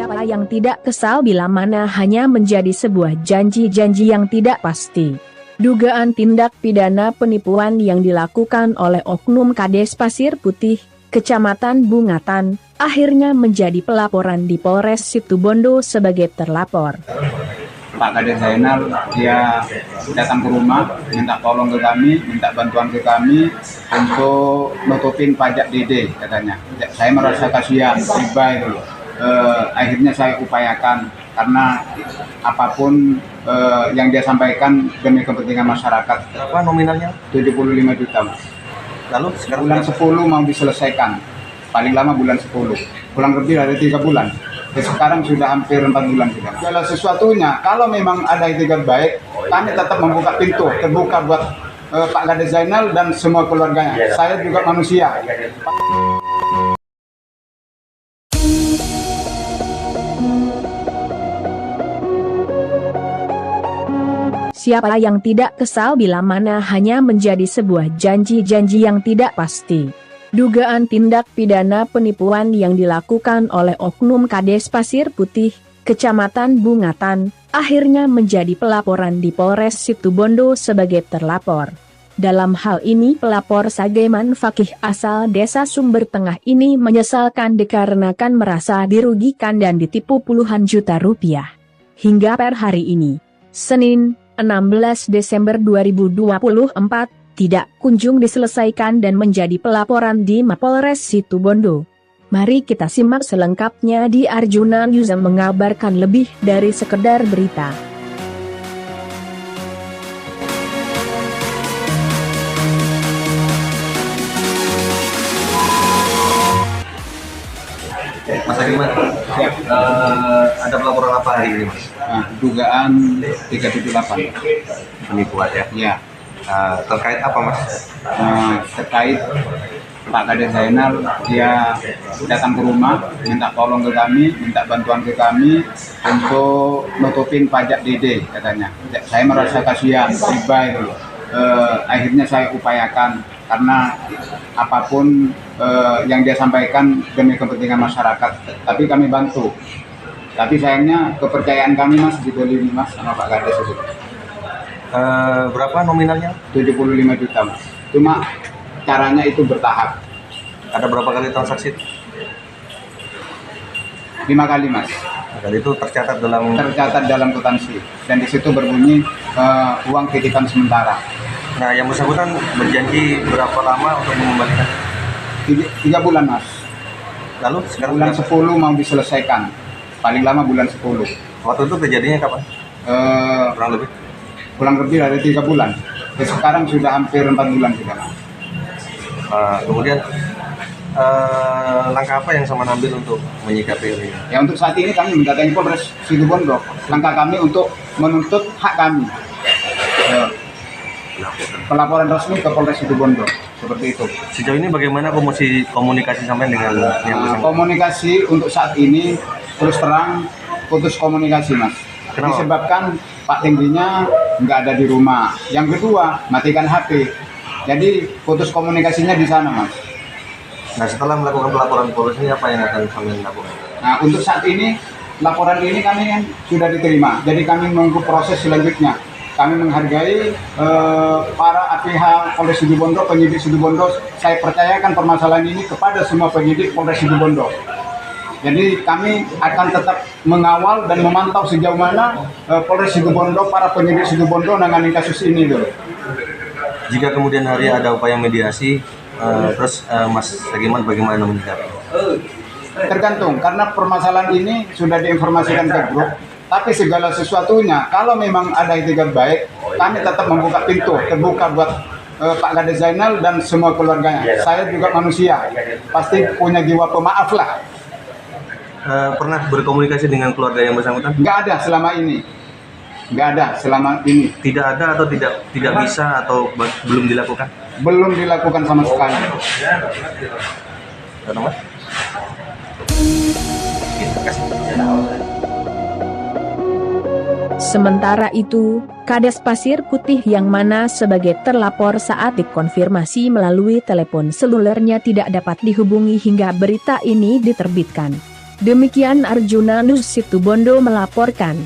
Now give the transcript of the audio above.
Siapa yang tidak kesal bila mana hanya menjadi sebuah janji-janji yang tidak pasti. Dugaan tindak pidana penipuan yang dilakukan oleh oknum Kades Pasir Putih, Kecamatan Bungatan, akhirnya menjadi pelaporan di Polres Situbondo sebagai terlapor. Pak Kades Zainal dia datang ke rumah, minta tolong ke kami, minta bantuan ke kami untuk nutupin pajak DD katanya. Saya merasa kasihan, riba itu. Akhirnya saya upayakan karena apapun yang dia sampaikan demi kepentingan masyarakat. Berapa nominalnya? 75 juta. Lalu sekarang Bulan 10 mau diselesaikan, paling lama bulan 10. Kurang lebih ada 3 bulan. Sekarang sudah hampir 4 bulan sudah. Segala sesuatunya, kalau memang ada itikat baik, kami tetap membuka pintu, terbuka buat Pak Kades Zainal dan semua keluarganya. Saya juga manusia. Siapa yang tidak kesal bila mana hanya menjadi sebuah janji-janji yang tidak pasti. Dugaan tindak pidana penipuan yang dilakukan oleh oknum Kades Pasir Putih, Kecamatan Bungatan, akhirnya menjadi pelaporan di Polres Situbondo sebagai terlapor. Dalam hal ini pelapor Sageman Fakih asal Desa Sumber Tengah ini menyesalkan dikarenakan merasa dirugikan dan ditipu puluhan juta rupiah. Hingga per hari ini, Senin, 16 Desember 2024, tidak kunjung diselesaikan dan menjadi pelaporan di Mapolres Situbondo. Mari kita simak selengkapnya di Arjuna News yang mengabarkan lebih dari sekedar berita. Mas Agiman, ada pelaporan apa hari ini, Mas? Dugaan 378. Penipuan ya? Ya, Terkait apa, Mas? terkait Pak Kades Zainal dia datang ke rumah, minta tolong ke kami, minta bantuan ke kami untuk nutupin pajak DD katanya. Saya merasa kasihan, riba itu. Akhirnya saya upayakan karena apapun yang dia sampaikan demi kepentingan masyarakat, tapi kami bantu. Tapi sayangnya kepercayaan kami Mas didolimi Mas sama Pak Kades itu. Berapa nominalnya? 75 juta Mas. Cuma caranya itu bertahap. Ada berapa kali transaksi? 5 kali Mas. Dan itu tercatat dalam kwitansi dan di situ berbunyi uang titipan sementara. Nah, yang bersangkutan berjanji berapa lama untuk mengembalikan? 3 bulan Mas. Lalu sekarang Bulan 10 mau diselesaikan. Paling lama bulan 10. Waktu itu kejadiannya kapan? Kurang lebih ada 3 bulan. Sekarang sudah hampir 4 bulan sudah. Kemudian langkah apa yang sama ambil untuk menyikapi ini? Ya untuk saat ini kami mendatangi Polres Situbondo. Langkah kami untuk menuntut hak kami. Pelaporan resmi ke Polres Situbondo seperti itu. Sejauh ini bagaimana komunikasi sampai dengan yang bersangkutan? Komunikasi untuk saat ini terus terang putus komunikasi Mas. Kenapa? Disebabkan Pak tingginya nggak ada di rumah. Yang kedua matikan HP. Jadi putus komunikasinya di sana Mas. Nah, setelah melakukan pelaporan polisi ini apa yang akan kami lakukan? Nah untuk saat ini laporan ini kami kan sudah diterima. Jadi kami menunggu proses selanjutnya. Kami menghargai para pihak Polres Situbondo, penyidik Situbondo. Saya percayakan permasalahan ini kepada semua penyidik Polres Situbondo. Jadi kami akan tetap mengawal dan memantau sejauh mana Polres Situbondo, para penyidik Situbondo menangani kasus ini dulu. Jika kemudian hari ada upaya mediasi, terus Mas Sagiman bagaimana menyikapi? Tergantung, karena permasalahan ini sudah diinformasikan ke grup. Tapi segala sesuatunya, kalau memang ada itikat baik, kami tetap membuka pintu, terbuka buat Pak Kades Zainal dan semua keluarganya. Saya juga manusia, pasti punya jiwa pemaaf lah. Pernah berkomunikasi dengan keluarga yang bersangkutan? Nggak ada selama ini. Nggak ada selama ini. Tidak ada atau tidak bisa atau belum dilakukan? Belum dilakukan sama sekali. Terima kasih. Sementara itu, Kades Pasir Putih yang mana sebagai terlapor saat dikonfirmasi melalui telepon selulernya tidak dapat dihubungi hingga berita ini diterbitkan. Demikian Arjuna Nus Situbondo melaporkan.